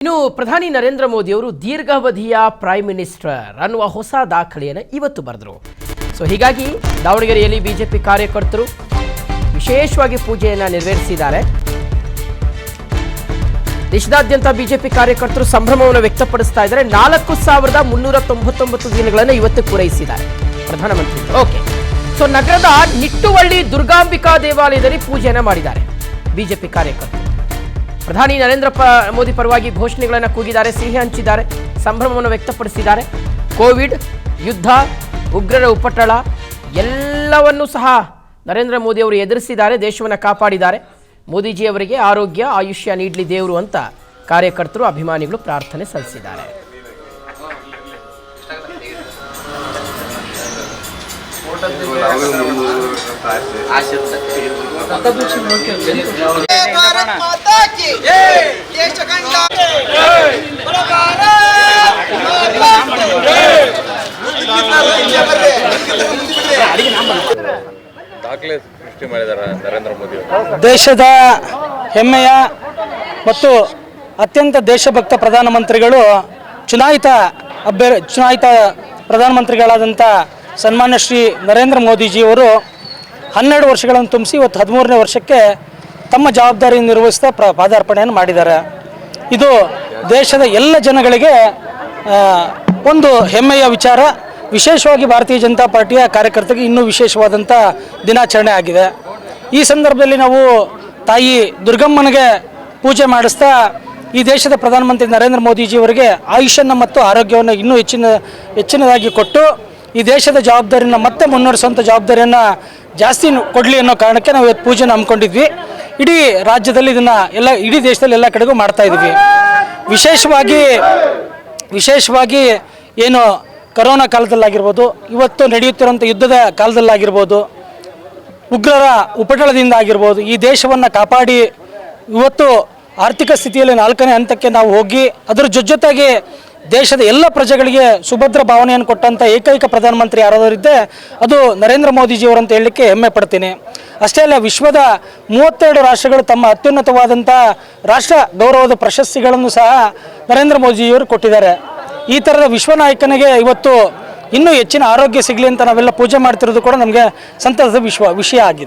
ಇನ್ನು ಪ್ರಧಾನಿ ನರೇಂದ್ರ ಮೋದಿ ಅವರು ದೀರ್ಘಾವಧಿಯ ಪ್ರೈಮ್ ಮಿನಿಸ್ಟರ್ ಅನ್ನುವ ಹೊಸ ದಾಖಲೆಯನ್ನು ಇವತ್ತು ಬರೆದರು. ಸೊ ಹೀಗಾಗಿ ದಾವಣಗೆರೆಯಲ್ಲಿ ಬಿಜೆಪಿ ಕಾರ್ಯಕರ್ತರು ವಿಶೇಷವಾಗಿ ಪೂಜೆಯನ್ನು ನೆರವೇರಿಸಿದ್ದಾರೆ. ದೇಶದಾದ್ಯಂತ ಬಿಜೆಪಿ ಕಾರ್ಯಕರ್ತರು ಸಂಭ್ರಮವನ್ನು ವ್ಯಕ್ತಪಡಿಸ್ತಾ ಇದ್ದಾರೆ. 4399 ದಿನಗಳನ್ನು ಇವತ್ತು ಪೂರೈಸಿದ್ದಾರೆ ಪ್ರಧಾನಮಂತ್ರಿ. ಓಕೆ, ಸೊ ನಗರದ ನಿಟ್ಟುವಳ್ಳಿ ದುರ್ಗಾಂಬಿಕಾ ದೇವಾಲಯದಲ್ಲಿ ಪೂಜೆಯನ್ನು ಮಾಡಿದ್ದಾರೆ ಬಿಜೆಪಿ ಕಾರ್ಯಕರ್ತರು. ಪ್ರಧಾನಿ ನರೇಂದ್ರ ಮೋದಿ ಪರವಾಗಿ ಘೋಷಣೆಗಳನ್ನು ಕೂಗಿದ್ದಾರೆ, ಸಿಹಿ ಹಂಚಿದ್ದಾರೆ, ಸಂಭ್ರಮವನ್ನು ವ್ಯಕ್ತಪಡಿಸಿದ್ದಾರೆ. ಕೋವಿಡ್, ಯುದ್ಧ, ಉಗ್ರರ ಉಪಟಳ ಎಲ್ಲವನ್ನೂ ಸಹ ನರೇಂದ್ರ ಮೋದಿ ಅವರು ಎದುರಿಸಿದ್ದಾರೆ, ದೇಶವನ್ನು ಕಾಪಾಡಿದ್ದಾರೆ. ಮೋದಿಜಿಯವರಿಗೆ ಆರೋಗ್ಯ ಆಯುಷ್ಯ ನೀಡಲಿ ದೇವರು ಅಂತ ಕಾರ್ಯಕರ್ತರು ಅಭಿಮಾನಿಗಳು ಪ್ರಾರ್ಥನೆ ಸಲ್ಲಿಸಿದ್ದಾರೆ. ದಾಖಲೆ ಸೃಷ್ಟಿ ಮಾಡಿದ್ದಾರೆ ನರೇಂದ್ರ ಮೋದಿ. ದೇಶದ ಹೆಮ್ಮೆಯ ಮತ್ತು ಅತ್ಯಂತ ದೇಶಭಕ್ತ ಪ್ರಧಾನಮಂತ್ರಿಗಳು ಚುನಾಯಿತ ಪ್ರಧಾನಮಂತ್ರಿಗಳಾದಂಥ ಸನ್ಮಾನ್ಯ ಶ್ರೀ ನರೇಂದ್ರ ಮೋದಿಜಿಯವರು 12 ವರ್ಷಗಳನ್ನು ತುಂಬಿಸಿ ಇವತ್ತು 13ನೇ ವರ್ಷಕ್ಕೆ ತಮ್ಮ ಜವಾಬ್ದಾರಿ ನಿರ್ವಹಿಸ್ತಾ ಪಾದಾರ್ಪಣೆಯನ್ನು ಮಾಡಿದ್ದಾರೆ. ಇದು ದೇಶದ ಎಲ್ಲ ಜನಗಳಿಗೆ ಒಂದು ಹೆಮ್ಮೆಯ ವಿಚಾರ. ವಿಶೇಷವಾಗಿ ಭಾರತೀಯ ಜನತಾ ಪಾರ್ಟಿಯ ಕಾರ್ಯಕರ್ತರಿಗೆ ಇನ್ನೂ ವಿಶೇಷವಾದಂಥ ದಿನಾಚರಣೆ ಆಗಿದೆ. ಈ ಸಂದರ್ಭದಲ್ಲಿ ನಾವು ತಾಯಿ ದುರ್ಗಮ್ಮನಿಗೆ ಪೂಜೆ ಮಾಡಿಸ್ತಾ ಈ ದೇಶದ ಪ್ರಧಾನಮಂತ್ರಿ ನರೇಂದ್ರ ಮೋದಿಜಿಯವರಿಗೆ ಆಯುಷ್ಯನ್ನು ಮತ್ತು ಆರೋಗ್ಯವನ್ನು ಇನ್ನೂ ಹೆಚ್ಚಿನದಾಗಿ ಕೊಟ್ಟು ಈ ದೇಶದ ಜವಾಬ್ದಾರಿಯನ್ನು ಮತ್ತೆ ಮುನ್ನಡೆಸುವಂಥ ಜವಾಬ್ದಾರಿಯನ್ನು ಜಾಸ್ತಿ ಕೊಡಲಿ ಅನ್ನೋ ಕಾರಣಕ್ಕೆ ನಾವು ಇವತ್ತು ಪೂಜೆನ ಹಮ್ಮಿಕೊಂಡಿದ್ವಿ. ಇಡೀ ರಾಜ್ಯದಲ್ಲಿ ಇದನ್ನು ಇಡೀ ದೇಶದಲ್ಲಿ ಎಲ್ಲ ಕಡೆಗೂ ಮಾಡ್ತಾ ಇದ್ವಿ. ವಿಶೇಷವಾಗಿ ಏನು ಕರೋನಾ ಕಾಲದಲ್ಲಾಗಿರ್ಬೋದು, ಇವತ್ತು ನಡೆಯುತ್ತಿರುವಂಥ ಯುದ್ಧದ ಕಾಲದಲ್ಲಾಗಿರ್ಬೋದು, ಉಗ್ರರ ಉಪಟಳದಿಂದ ಆಗಿರ್ಬೋದು, ಈ ದೇಶವನ್ನು ಕಾಪಾಡಿ ಇವತ್ತು ಆರ್ಥಿಕ ಸ್ಥಿತಿಯಲ್ಲಿ 4ನೇ ಹಂತಕ್ಕೆ ನಾವು ಹೋಗಿ ಅದರ ಜೊತೆಗೆ ದೇಶದ ಎಲ್ಲ ಪ್ರಜೆಗಳಿಗೆ ಸುಭದ್ರ ಭಾವನೆಯನ್ನು ಕೊಟ್ಟಂಥ ಏಕೈಕ ಪ್ರಧಾನಮಂತ್ರಿ ಯಾರಾದರಿದ್ದೆ ಅದು ನರೇಂದ್ರ ಮೋದಿಜಿಯವರು ಅಂತ ಹೇಳಲಿಕ್ಕೆ ಹೆಮ್ಮೆ ಪಡ್ತೀನಿ. ಅಷ್ಟೇ ಅಲ್ಲ, ವಿಶ್ವದ 32 ರಾಷ್ಟ್ರಗಳು ತಮ್ಮ ಅತ್ಯುನ್ನತವಾದಂಥ ರಾಷ್ಟ್ರ ಗೌರವದ ಪ್ರಶಸ್ತಿಗಳನ್ನು ಸಹ ನರೇಂದ್ರ ಮೋದಿಜಿಯವರು ಕೊಟ್ಟಿದ್ದಾರೆ. ಈ ಥರದ ವಿಶ್ವ ನಾಯಕನಿಗೆ ಇವತ್ತು ಇನ್ನೂ ಹೆಚ್ಚಿನ ಆರೋಗ್ಯ ಸಿಗಲಿ ಅಂತ ನಾವೆಲ್ಲ ಪೂಜೆ ಮಾಡ್ತಿರೋದು ಕೂಡ ನಮಗೆ ಸಂತಸದ ವಿಷಯ ಆಗಿದೆ.